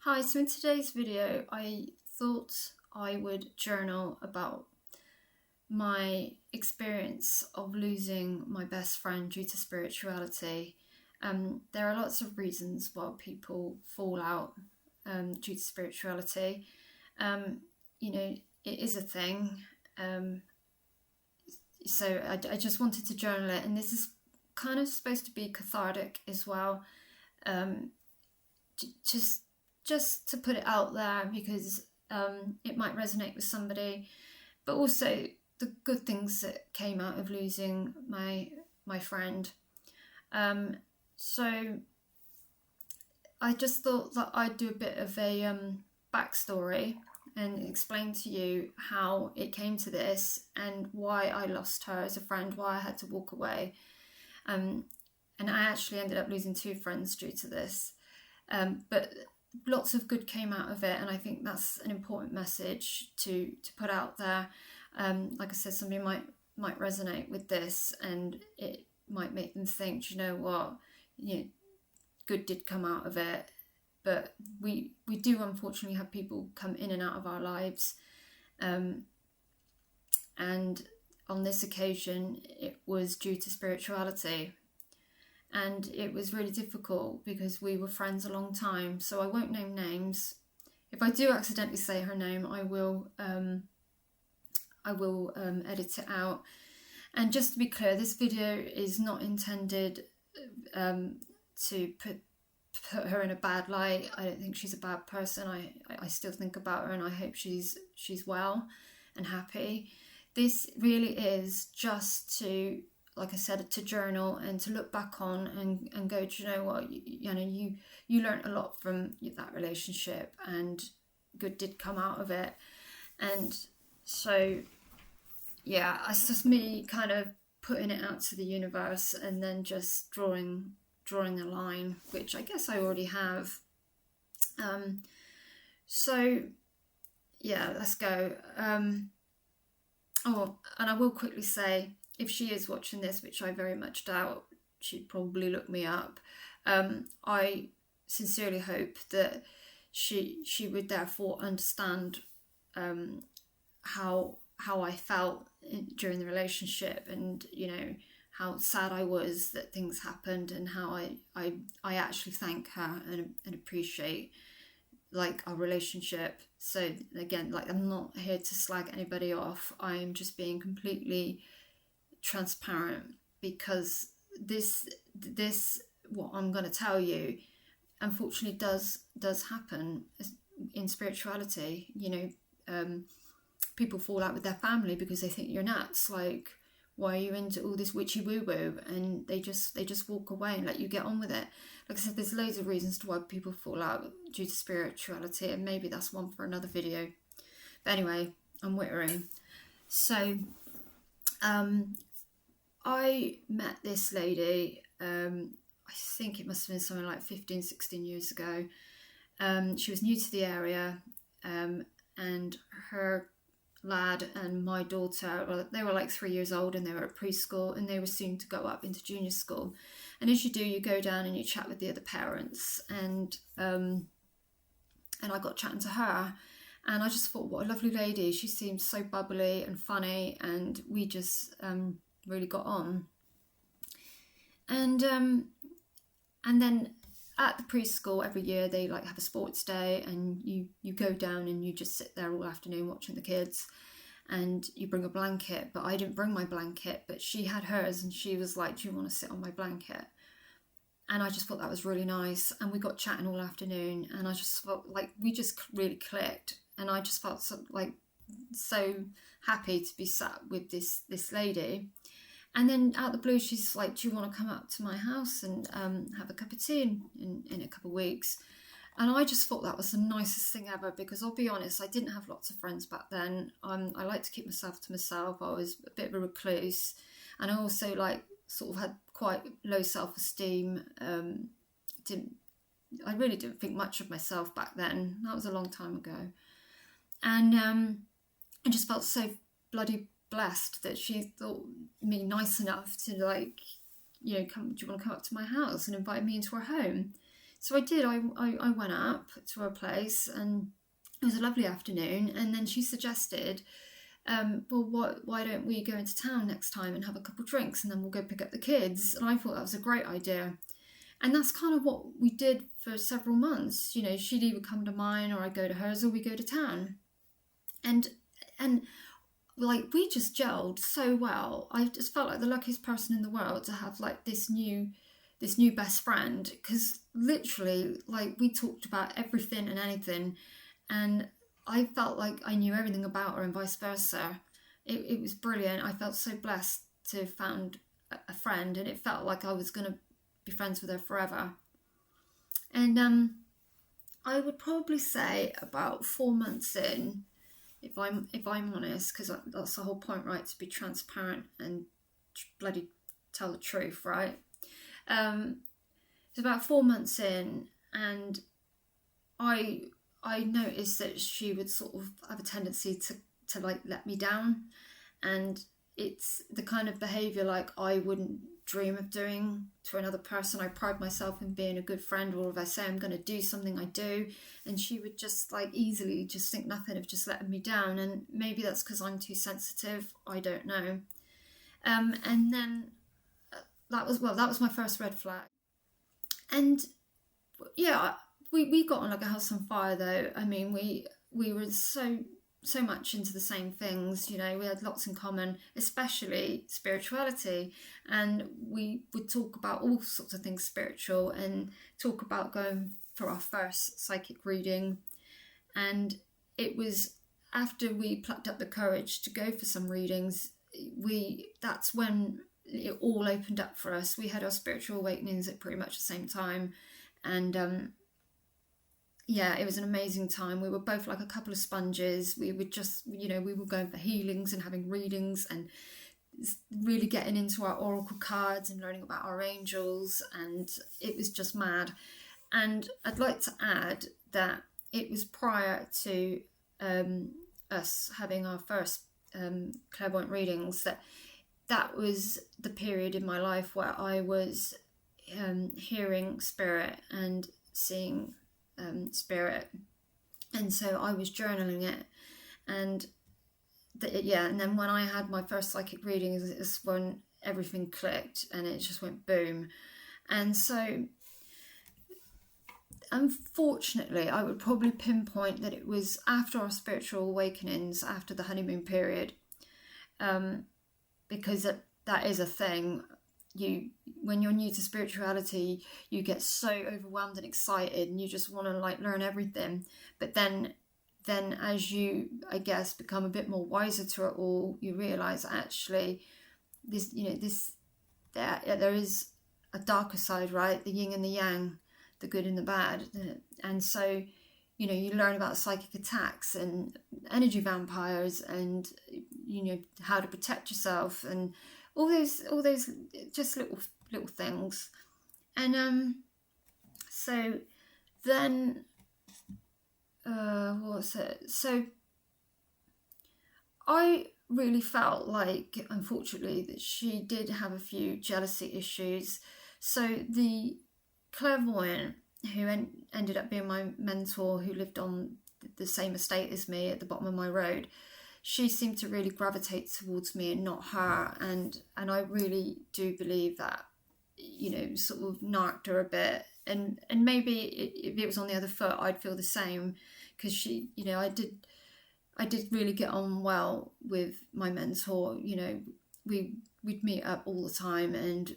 Hi, so in today's video I thought I would journal about my experience of losing my best friend due to spirituality. There are lots of reasons why people fall out due to spirituality. You know, it is a thing. So I just wanted to journal it, and this is kind of supposed to be cathartic as well. Just just to put it out there because it might resonate with somebody, but also the good things that came out of losing my friend. So I just thought that I'd do a bit of a backstory and explain to you how it came to this and why I lost her as a friend, why I had to walk away. And I actually ended up losing two friends due to this. But lots of good came out of it, and I think that's an important message to put out there. Like I said, somebody might resonate with this, and it might make them think, do you know what, good did come out of it. But we do unfortunately have people come in and out of our lives, and on this occasion it was due to spirituality. And it was really difficult because we were friends a long time, so I won't name names. If I do accidentally say her name, I will edit it out. And just to be clear, this video is not intended to put her in a bad light. I don't think she's a bad person. I still think about her, and I hope she's well and happy. This really is just to, like I said, to journal and to look back on and go, do you know what, you learned a lot from that relationship, and good did come out of it. And so yeah, it's just me kind of putting it out to the universe and then just drawing a line, which I guess I already have. So yeah, let's go. Oh, and I will quickly say, if she is watching this, which I very much doubt, she'd probably look me up. I sincerely hope that she would therefore understand how I felt during the relationship, and how sad I was that things happened, and how I actually thank her and appreciate our relationship. So again, I'm not here to slag anybody off. I'm just being completely transparent, because this what I'm going to tell you unfortunately does happen in spirituality. People fall out with their family because they think you're nuts, why are you into all this witchy woo woo, and they just walk away and let you get on with it. Like I said, there's loads of reasons to why people fall out due to spirituality, and maybe that's one for another video. But anyway, I'm wittering. So I met this lady, I think it must have been something like 15, 16 years ago. She was new to the area, and her lad and my daughter, well, they were like 3 years old, and they were at preschool, and they were soon to go up into junior school. And as you do, you go down and you chat with the other parents, and I got chatting to her, and I just thought, what a lovely lady. She seemed so bubbly and funny, and we just really got on. And then at the preschool every year they have a sports day, and you go down and you just sit there all afternoon watching the kids, and you bring a blanket. But I didn't bring my blanket, but she had hers, and she was like, do you want to sit on my blanket? And I just thought that was really nice, and we got chatting all afternoon, and I just felt like we just really clicked, and I just felt so happy to be sat with this lady. And then out of the blue, she's like, do you want to come up to my house and have a cup of tea in a couple of weeks? And I just thought that was the nicest thing ever, because I'll be honest, I didn't have lots of friends back then. I like to keep myself to myself. I was a bit of a recluse, and I also sort of had quite low self-esteem. I really didn't think much of myself back then. That was a long time ago. And I just felt so bloody blessed that she thought me nice enough to come, do you want to come up to my house, and invite me into her home. So I did. I went up to her place, and it was a lovely afternoon. And then she suggested, well, why don't we go into town next time and have a couple of drinks, and then we'll go pick up the kids? And I thought that was a great idea. And that's kind of what we did for several months. You know, she'd either come to mine, or I'd go to hers, or we go to town. And like, we just gelled so well. I just felt like the luckiest person in the world to have like this new best friend, because literally, like, we talked about everything and anything, and I felt like I knew everything about her, and vice versa. It was brilliant. I felt so blessed to have found a friend, and it felt like I was going to be friends with her forever. And I would probably say about 4 months in, if I'm honest, because that's the whole point, right? To be transparent and bloody tell the truth, right? It's about 4 months in, and I noticed that she would sort of have a tendency to like let me down, and it's the kind of behaviour like I wouldn't dream of doing to another person. I pride myself in being a good friend, or if I say I'm going to do something, I do. And she would just like easily just think nothing of just letting me down, and maybe that's because I'm too sensitive, I don't know. And then that was my first red flag. And yeah, we got on like a house on fire, though. I mean, we were so much into the same things, you know. We had lots in common, especially spirituality, and we would talk about all sorts of things spiritual, and talk about going for our first psychic reading. And it was after we plucked up the courage to go for some readings, that's when it all opened up for us. We had our spiritual awakenings at pretty much the same time, and yeah, it was an amazing time. We were both like a couple of sponges. We would just, you know, we were going for healings and having readings, and really getting into our oracle cards and learning about our angels, and it was just mad. And I'd like to add that it was prior to us having our first clairvoyant readings that was the period in my life where I was hearing spirit and seeing spirit, and so I was journaling it, and and then when I had my first psychic reading is when everything clicked, and it just went boom. And so unfortunately, I would probably pinpoint that it was after our spiritual awakenings, after the honeymoon period, because that is a thing. When you're new to spirituality, you get so overwhelmed and excited, and you just want to like learn everything. But then as you, I guess, become a bit more wiser to it all, you realize actually there is a darker side, right? The yin and the yang, the good and the bad. And so, you know, you learn about psychic attacks and energy vampires, and, you know, how to protect yourself, and all those just little things. And so then what was it? So I really felt like, unfortunately, that she did have a few jealousy issues. So the clairvoyant who ended up being my mentor, who lived on the same estate as me at the bottom of my road, she seemed to really gravitate towards me and not her, and I really do believe that, you know, sort of narked her a bit, and maybe if it was on the other foot, I'd feel the same, because she, you know, I did really get on well with my mentor. You know, we'd meet up all the time, and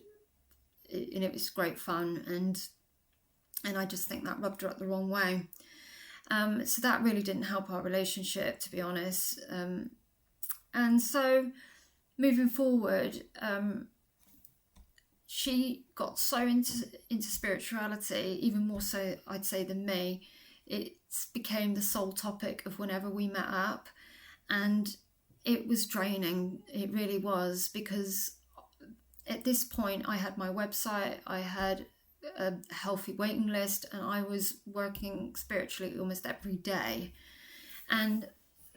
it was great fun, and I just think that rubbed her up the wrong way. So that really didn't help our relationship, to be honest. And so moving forward, she got so into spirituality, even more so, I'd say, than me. It became the sole topic of whenever we met up, and it was draining. It really was, because at this point I had my website, I had a healthy waiting list, and I was working spiritually almost every day. And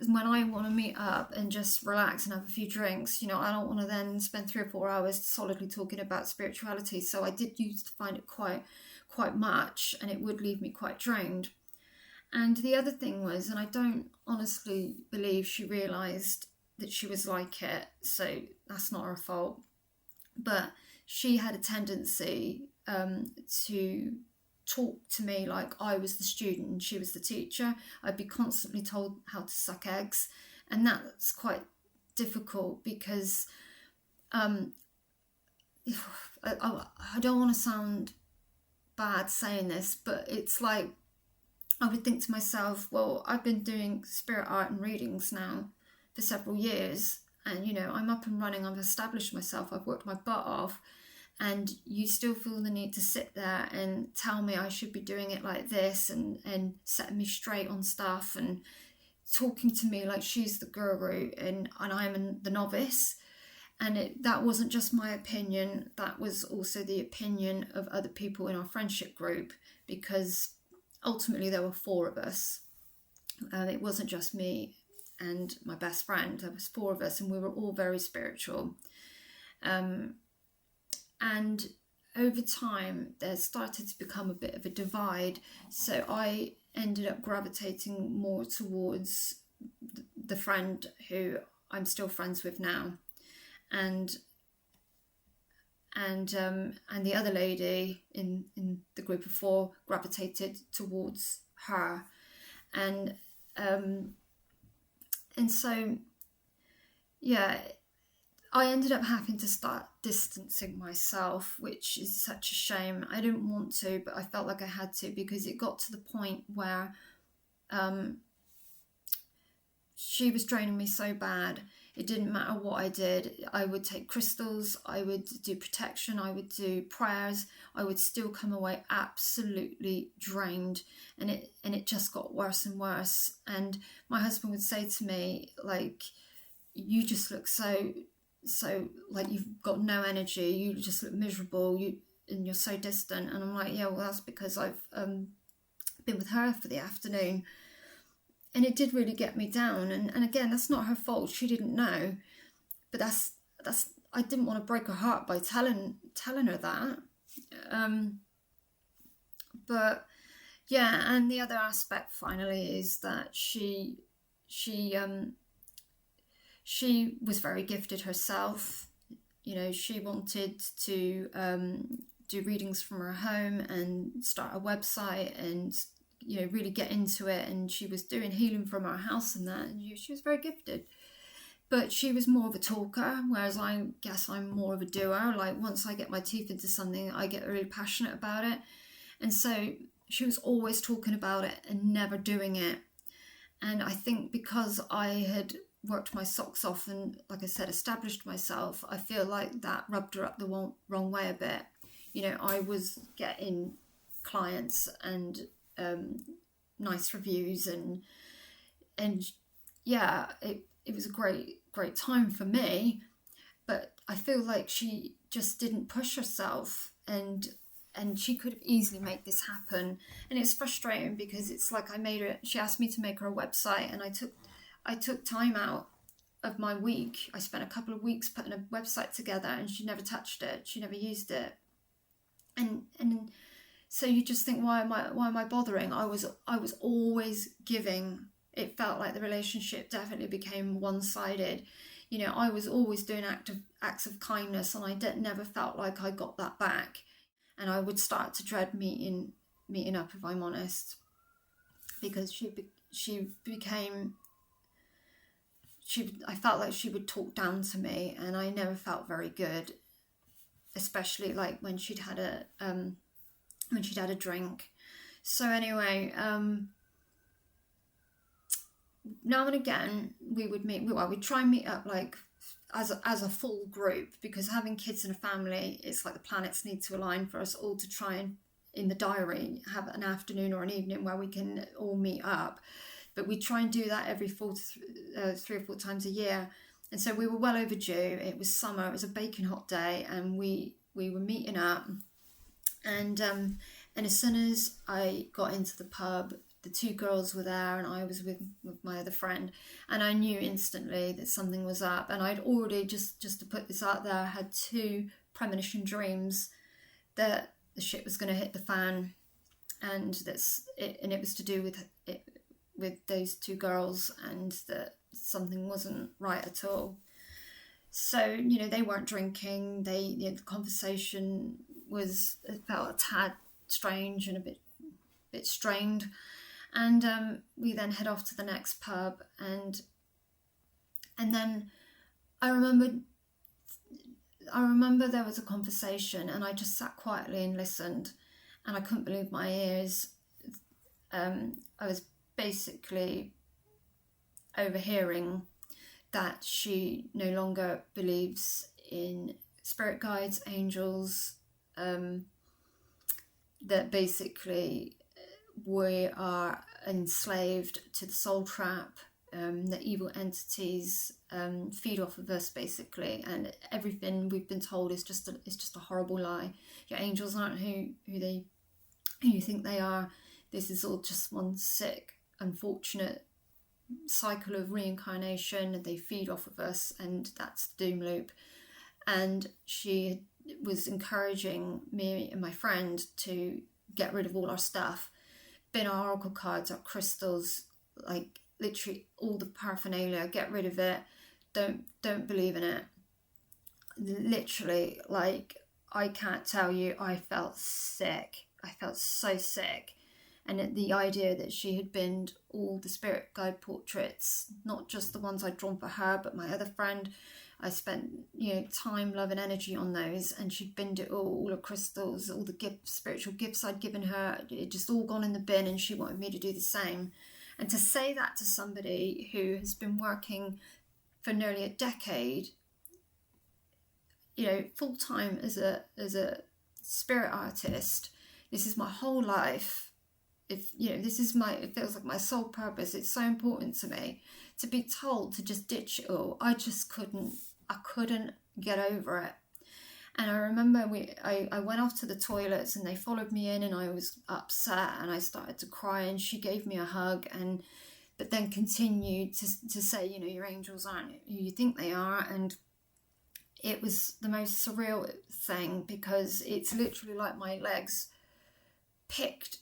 when I want to meet up and just relax and have a few drinks, you know, I don't want to then spend 3 or 4 hours solidly talking about spirituality. So I did used to find it quite quite much, and it would leave me quite drained. And the other thing was, and I don't honestly believe she realised that she was like it, so that's not her fault, but she had a tendency to talk to me like I was the student and she was the teacher. I'd be constantly told how to suck eggs, and that's quite difficult because I don't want to sound bad saying this, but it's like I would think to myself, well, I've been doing spirit art and readings now for several years, and I'm up and running, I've established myself, I've worked my butt off, and you still feel the need to sit there and tell me I should be doing it like this, and setting me straight on stuff, and talking to me like she's the guru and I'm the novice. And that wasn't just my opinion, that was also the opinion of other people in our friendship group, because ultimately there were 4 of us. It wasn't just me and my best friend, there was 4 of us, and we were all very spiritual. And over time there started to become a bit of a divide, so I ended up gravitating more towards the friend who I'm still friends with now, and the other lady in the group of 4 gravitated towards her, and so yeah, I ended up having to start distancing myself, which is such a shame. I didn't want to, but I felt like I had to, because it got to the point where she was draining me so bad. It didn't matter what I did. I would take crystals, I would do protection, I would do prayers. I would still come away absolutely drained, and it just got worse and worse. And my husband would say to me, like, you just look so like you've got no energy, you just look miserable, and you're so distant. And I'm like, yeah, well, that's because I've been with her for the afternoon. And it did really get me down, and again, that's not her fault, she didn't know, but that's I didn't want to break her heart by telling her that. But yeah, and the other aspect finally is that she was very gifted herself. She wanted to do readings from her home and start a website and really get into it, and she was doing healing from her house and that, and she was very gifted. But she was more of a talker, whereas I guess I'm more of a doer. Like, once I get my teeth into something, I get really passionate about it. And so she was always talking about it and never doing it. And I think because I had worked my socks off and, like I said, established myself, I feel like that rubbed her up the wrong way a bit. I was getting clients and nice reviews, and yeah, it was a great time for me, but I feel like she just didn't push herself, and she could have easily made this happen. And it's frustrating because it's like she asked me to make her a website, and I took time out of my week. I spent a couple of weeks putting a website together, and she never touched it, she never used it. And so you just think, why am I bothering? I was always giving. It felt like the relationship definitely became one-sided. I was always doing acts of kindness, and I never felt like I got that back. And I would start to dread meeting up, if I'm honest, because I felt like she would talk down to me, and I never felt very good, especially like when she'd had a drink. So anyway, now and again we would meet. We'd try and meet up like as a full group, because having kids and a family, it's like the planets need to align for us all to try and, in the diary, have an afternoon or an evening where we can all meet up. But we try and do that every 3 or 4 times a year. And so we were well overdue. It was summer, it was a baking hot day, and we were meeting up. And as soon as I got into the pub, the 2 girls were there, and I was with my other friend, and I knew instantly that something was up. And I'd already, just to put this out there, had 2 premonition dreams that the shit was going to hit the fan, and it was to do with it, with those two girls, and that something wasn't right at all. So, they weren't drinking. The conversation felt a tad strange and a bit strained. And we then head off to the next pub, and then I remember there was a conversation, and I just sat quietly and listened, and I couldn't believe my ears. I was basically overhearing that she no longer believes in spirit guides, angels, that basically we are enslaved to the soul trap, that evil entities feed off of us, basically, and everything we've been told is just a horrible lie. Your angels aren't who you think they are. This is all just one sick, unfortunate cycle of reincarnation, and they feed off of us, and that's the doom loop. And she was encouraging me and my friend to get rid of all our stuff, bin our oracle cards, our crystals, like literally all the paraphernalia, get rid of it, don't believe in it. Literally, like, I can't tell you, I felt sick. I felt so sick. And the idea that she had binned all the spirit guide portraits, not just the ones I'd drawn for her, but my other friend, I spent time, love and energy on those, and she'd binned it all the crystals, all the spiritual gifts I'd given her, it just all gone in the bin, and she wanted me to do the same. And to say that to somebody who has been working for nearly a decade, full time as a spirit artist, this is my whole life. It feels like my sole purpose. It's so important to me to be told to just ditch it all. I couldn't get over it. And I remember I went off to the toilets, and they followed me in, and I was upset, and I started to cry, and she gave me a hug, but then continued to say, your angels aren't who you think they are. And it was the most surreal thing, because it's literally like my legs picked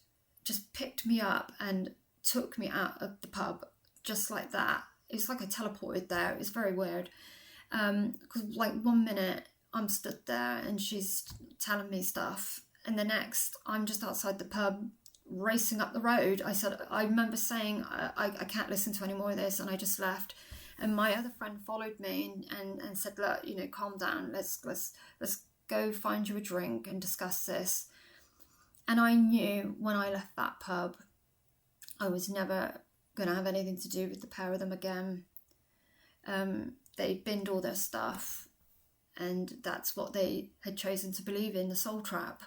me up and took me out of the pub just like that. It's like I teleported there. It was very weird, because like 1 minute I'm stood there and she's telling me stuff, and the next I'm just outside the pub racing up the road. I remember saying I can't listen to any more of this, and I just left. And my other friend followed me and said, look, calm down, let's go find you a drink and discuss this. And I knew when I left that pub, I was never going to have anything to do with the pair of them again. They binned all their stuff, and that's what they had chosen to believe in, the soul trap.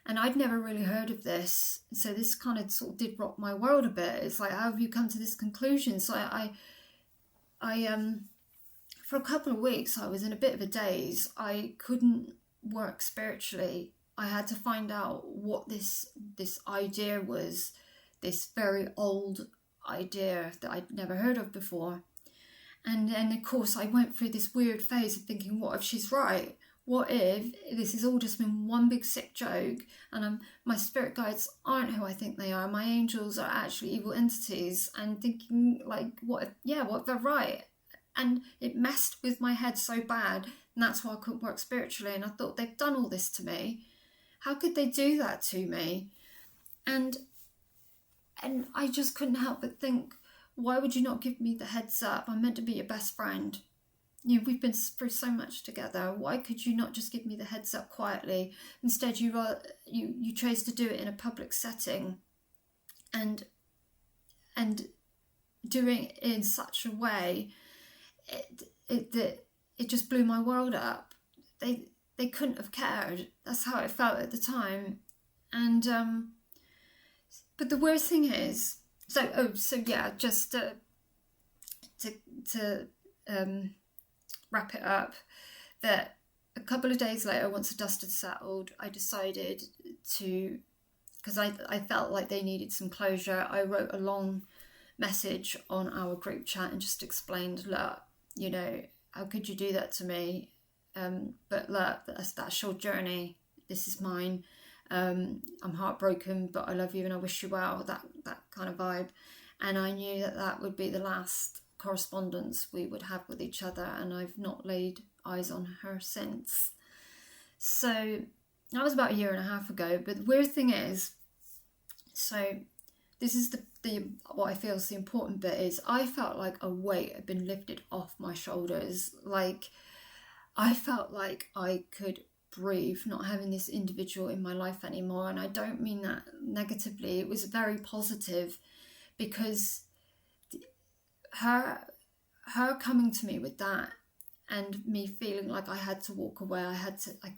And I'd never really heard of this, so this kind of sort of did rock my world a bit. It's like, how have you come to this conclusion? So I for a couple of weeks, I was in a bit of a daze. I couldn't work spiritually. I had to find out what this idea was, this very old idea that I'd never heard of before. And then, of course, I went through this weird phase of thinking, what if she's right? What if this has all just been one big sick joke, and my spirit guides aren't who I think they are? My angels are actually evil entities, and thinking, like, what if they're right? And it messed with my head so bad, and that's why I couldn't work spiritually. And I thought, they've done all this to me. How could they do that to me? And I just couldn't help but think, why would you not give me the heads up? I'm meant to be your best friend. We've been through so much together. Why could you not just give me the heads up quietly? Instead, you chose to do it in a public setting, and doing it in such a way, it just blew my world up. They couldn't have cared. That's how it felt at the time. And but the worst thing is, just to wrap it up, that a couple of days later, once the dust had settled, I decided to, because I felt like they needed some closure, I wrote a long message on our group chat and just explained, look, how could you do that to me? But look, that's your journey. This is mine. I'm heartbroken, but I love you and I wish you well, that kind of vibe. And I knew that would be the last correspondence we would have with each other, and I've not laid eyes on her since. So that was about a year and a half ago. But the weird thing is, so this is the what I feel is the important bit, is I felt like a weight had been lifted off my shoulders. Like I felt like I could breathe, not having this individual in my life anymore. And I don't mean that negatively. It was very positive, because her coming to me with that, and me feeling like I had to walk away, I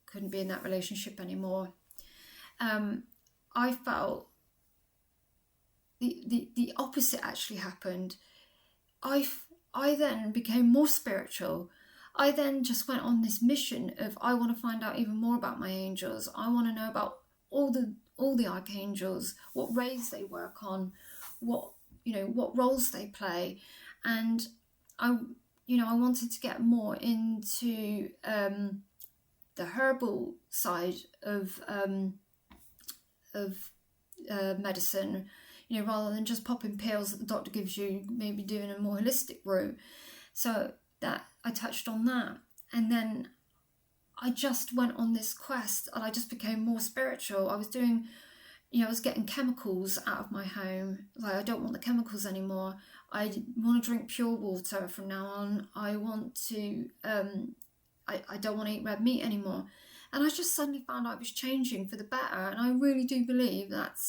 couldn't be in that relationship anymore. I felt the opposite actually happened. I then became more spiritual. I then just went on this mission of, I want to find out even more about my angels. I want to know about all the archangels, what rays they work on, what roles they play. And I wanted to get more into the herbal side of medicine, rather than just popping pills that the doctor gives you, maybe doing a more holistic route. So that I touched on that, and then I just went on this quest, and I just became more spiritual. I was doing, I was getting chemicals out of my home. Like, I don't want the chemicals anymore. I want to drink pure water from now on. I want to, I don't want to eat red meat anymore. And I just suddenly found out I was changing for the better. And I really do believe that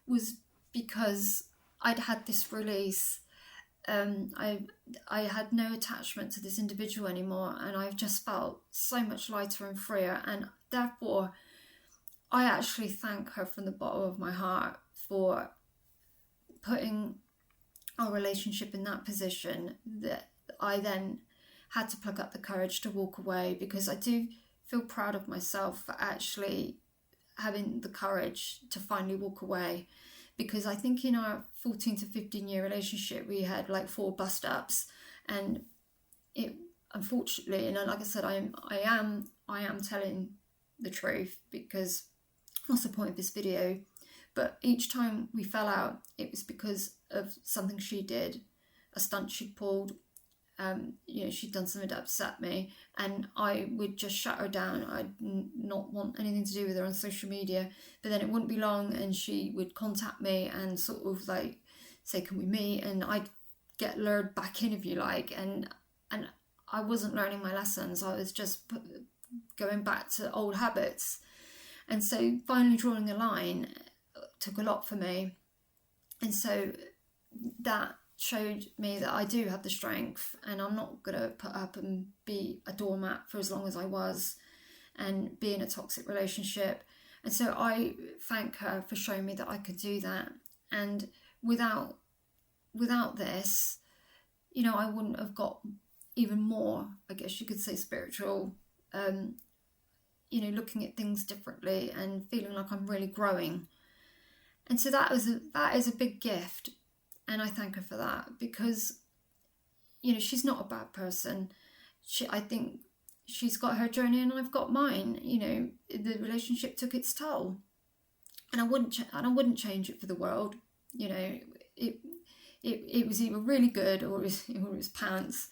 was because I'd had this release. I had no attachment to this individual anymore, and I've just felt so much lighter and freer. And therefore, I actually thank her from the bottom of my heart for putting our relationship in that position, that I then had to pluck up the courage to walk away, because I do feel proud of myself for actually having the courage to finally walk away. Because I think in our 14 to 15 year relationship, we had like 4 bust ups, and it, unfortunately, and like I said, I am telling the truth, because what's the point of this video? But each time we fell out, it was because of something she did, a stunt she'd pulled. She'd done something to upset me, and I would just shut her down. I'd not want anything to do with her on social media. But then it wouldn't be long, and she would contact me and sort of like say, "Can we meet?" And I'd get lured back in, if you like, and I wasn't learning my lessons. I was just going back to old habits. And so finally drawing a line took a lot for me. And so that showed me that I do have the strength, and I'm not going to put up and be a doormat for as long as I was and be in a toxic relationship. And so I thank her for showing me that I could do that. And without this, I wouldn't have got even more, I guess you could say, spiritual, looking at things differently and feeling like I'm really growing. And so that is a big gift. And I thank her for that, because, she's not a bad person. I think she's got her journey and I've got mine. The relationship took its toll, and I wouldn't change it for the world. It was either really good or it was pants,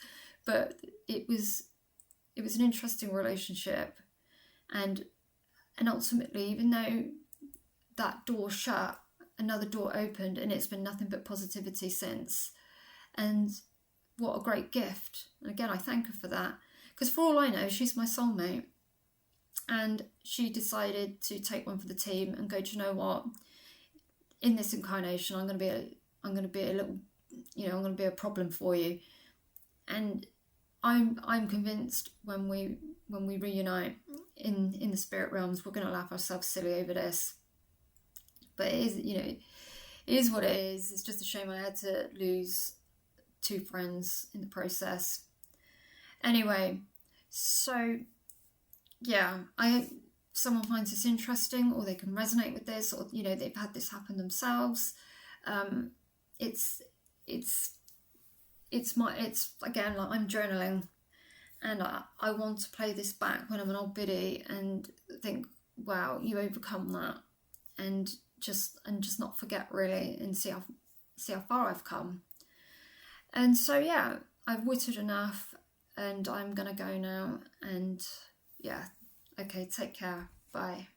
but it was an interesting relationship, and ultimately, even though that door shut, another door opened, and it's been nothing but positivity since. And what a great gift. And again, I thank her for that, because for all I know, she's my soulmate, and she decided to take one for the team and go, "Do you know what? In this incarnation, I'm going to be a little, I'm going to be a problem for you." And I'm convinced when we reunite in the spirit realms, we're going to laugh ourselves silly over this. But it is, it is what it is. It's just a shame I had to lose 2 friends in the process. Anyway, so yeah, I hope someone finds this interesting, or they can resonate with this, or they've had this happen themselves. It's again, like, I'm journaling, and I want to play this back when I'm an old biddy and think, wow, you overcome that, and just not forget really, and see how far I've come. And so yeah, I've whittled enough, and I'm gonna go now. And yeah, okay, take care, bye.